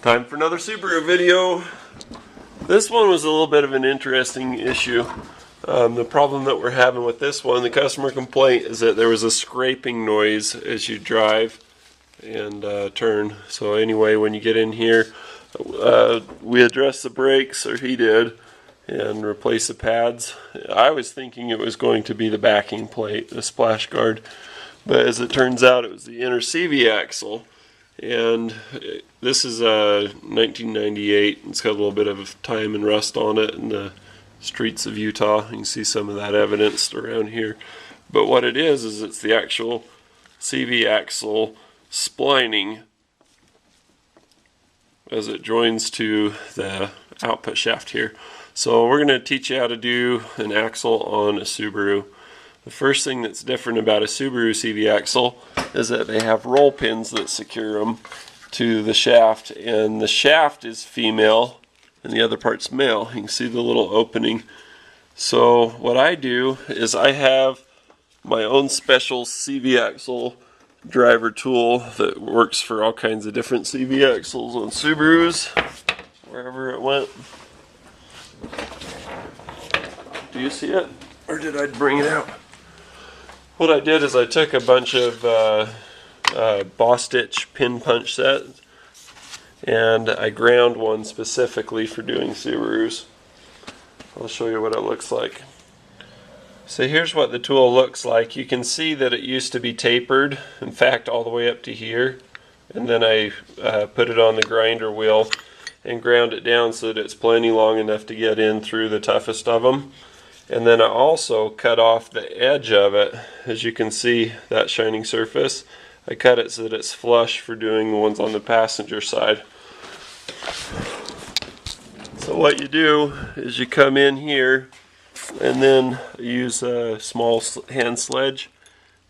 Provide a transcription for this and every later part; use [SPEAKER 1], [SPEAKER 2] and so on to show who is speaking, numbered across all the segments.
[SPEAKER 1] Time for another Subaru video. This one was a little bit of an interesting issue. The problem that we're having with this one, the customer complaint, is that there was a scraping noise as you drive and turn. So anyway, when you get in here, we addressed the brakes, or he did, and replaced the pads. I was thinking it was going to be the backing plate, the splash guard, but as it turns out it was the inner CV axle. And this is 1998. It's got a little bit of time and rust on it in the streets of Utah. You can see some of that evidenced around here. But what it is it's the actual CV axle splining as it joins to the output shaft here. So we're going to teach you how to do an axle on a Subaru. The first thing that's different about a Subaru CV axle is that they have roll pins that secure them to the shaft, and the shaft is female and the other part's male. You can see the little opening. So what I do is I have my own special CV axle driver tool that works for all kinds of different CV axles on Subarus, wherever it went. Do you see it? Or did I bring it out? What I did is I took a bunch of Boss Stitch pin punch sets and I ground one specifically for doing Subarus. I'll show you what it looks like. So here's what the tool looks like. You can see that it used to be tapered, in fact all the way up to here, and then I put it on the grinder wheel and ground it down so that it's plenty long enough to get in through the toughest of them. And then I also cut off the edge of it. As you can see, that shining surface, I cut it so that it's flush for doing the ones on the passenger side. So what you do is you come in here and then use a small hand sledge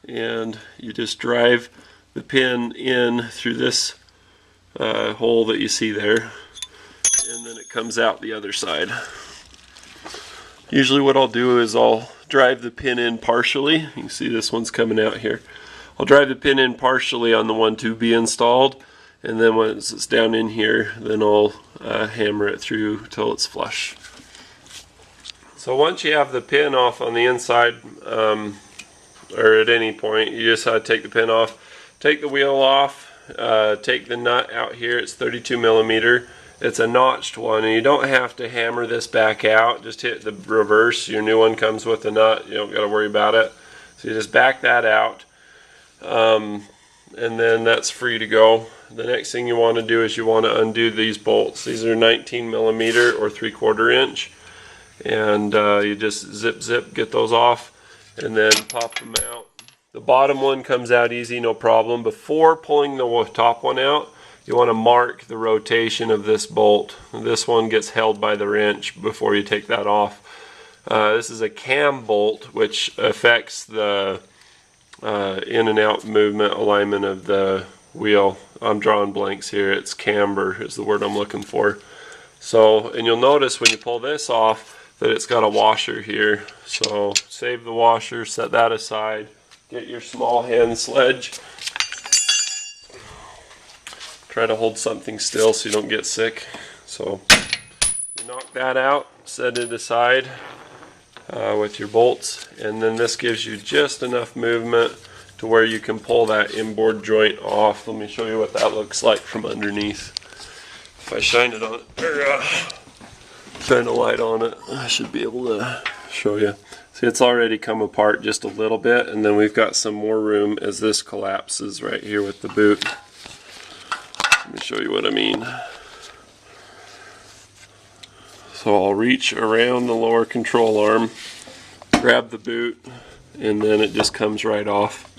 [SPEAKER 1] and you just drive the pin in through this hole that you see there, and then it comes out the other side. Usually what I'll do is I'll drive the pin in partially. You can see this one's coming out here. I'll drive the pin in partially on the one to be installed, and then once it's down in here, then I'll hammer it through till it's flush. So once you have the pin off on the inside, or at any point, you just take the pin off, take the wheel off, take the nut out here. It's 32 millimeter. It's a notched one, and you don't have to hammer this back out. Just hit the reverse. Your new one comes with a nut. You don't got to worry about it. So you just back that out, and then that's free to go. The next thing you want to do is you want to undo these bolts. These are 19 millimeter or 3/4 inch, and you just zip, get those off, and then pop them out. The bottom one comes out easy, no problem. Before pulling the top one out, you want to mark the rotation of this bolt. This one gets held by the wrench before you take that off. This is a cam bolt, which affects the in and out movement alignment of the wheel. I'm drawing blanks here. It's camber is the word I'm looking for. So, and you'll notice when you pull this off that it's got a washer here. So save the washer, set that aside, get your small hand sledge. Try to hold something still so you don't get sick. So you knock that out, set it aside with your bolts, and then this gives you just enough movement to where you can pull that inboard joint off. Let me show you what that looks like from underneath. If I shine it on it, or shine a light on it, I should be able to show you. See, it's already come apart just a little bit, and then we've got some more room as this collapses right here with the boot. Let me show you what I mean. So I'll reach around the lower control arm, grab the boot, and then it just comes right off.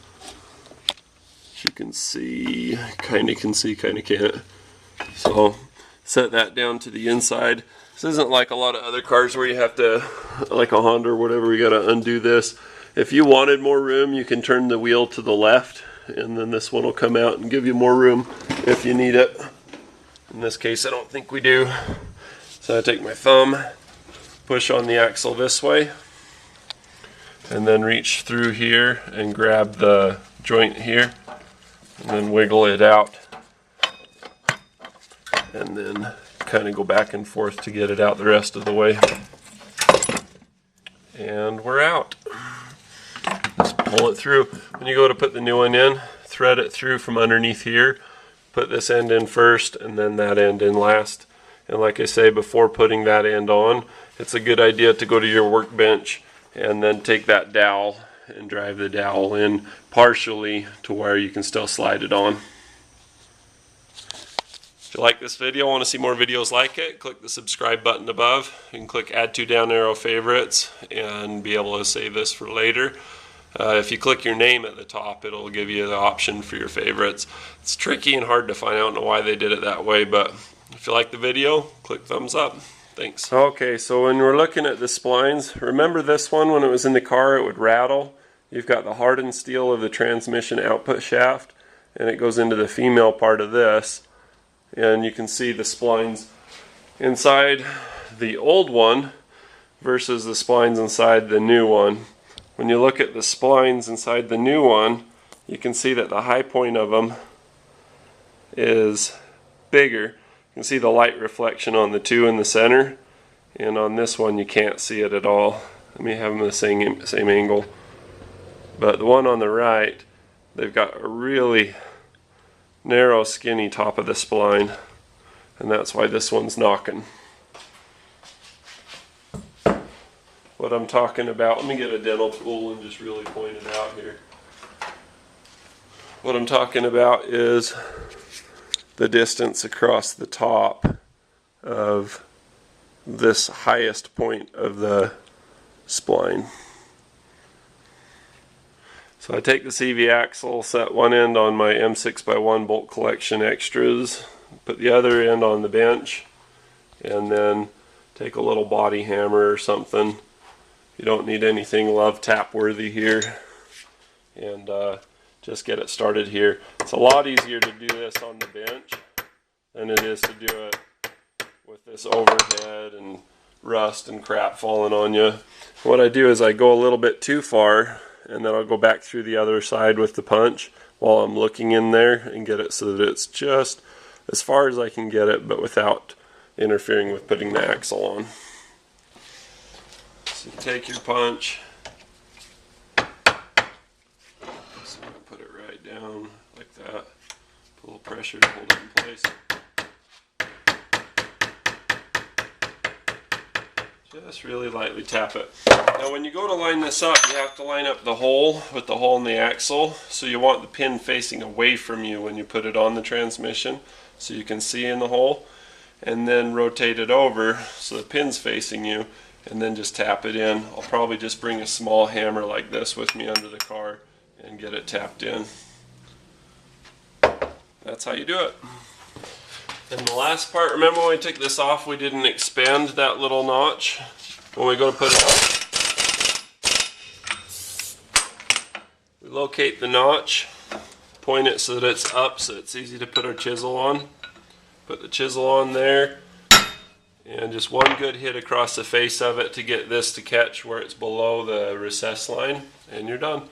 [SPEAKER 1] As you can see, kind of can't. So set that down to the inside. This isn't like a lot of other cars where you have to, like a Honda or whatever, you got to undo this. If you wanted more room, you can turn the wheel to the left, and then this one will come out and give you more room if you need it. In this case, I don't think we do. So I take my thumb, push on the axle this way, and then reach through here and grab the joint here, and then wiggle it out. and then kind of go back and forth to get it out the rest of the way. And we're out. Just pull it through. When you go to put the new one in, thread it through from underneath here. Put this end in first and then that end in last. And like I say, before putting that end on, it's a good idea to go to your workbench and then take that dowel and drive the dowel in partially to where you can still slide it on. If you like this video, want to see more videos like it, click the subscribe button above. You can click add to down arrow favorites and be able to save this for later. If you click your name at the top, it'll give you the option for your favorites. It's tricky and hard to find. I don't know why they did it that way, but if you like the video, click thumbs up. Thanks. Okay, so when we're looking at the splines, remember this one when it was in the car, it would rattle. You've got the hardened steel of the transmission output shaft, and it goes into the female part of this. And you can see the splines inside the old one versus the splines inside the new one. When you look at the splines inside the new one, you can see that the high point of them is bigger. You can see the light reflection on the two in the center, and on this one you can't see it at all. Let me have them the same angle. But the one on the right, they've got a really narrow, skinny top of the spline, and that's why this one's knocking. What I'm talking about, let me get a dental tool and just really point it out here. What I'm talking about is the distance across the top of this highest point of the spline. So I take the CV axle, set one end on my M6x1 bolt collection extras, put the other end on the bench, and then take a little body hammer or something. You don't need anything love tap worthy here, and just get it started here. It's a lot easier to do this on the bench than it is to do it with this overhead and rust and crap falling on you. What I do is I go a little bit too far, and then I'll go back through the other side with the punch while I'm looking in there and get it so that it's just as far as I can get it, but without interfering with putting the axle on. So you take your punch, so put it right down like that, put a little pressure to hold it in place. Just really lightly tap it. Now when you go to line this up, you have to line up the hole with the hole in the axle. So you want the pin facing away from you when you put it on the transmission so you can see in the hole. And then rotate it over so the pin's facing you, and then just tap it in. I'll probably just bring a small hammer like this with me under the car and get it tapped in. That's how you do it. And the last part, remember when we took this off, we didn't expand that little notch when we go to put it on. We locate the notch, point it so that it's up so it's easy to put our chisel on. Put the chisel on there, and just one good hit across the face of it to get this to catch where it's below the recess line, and you're done.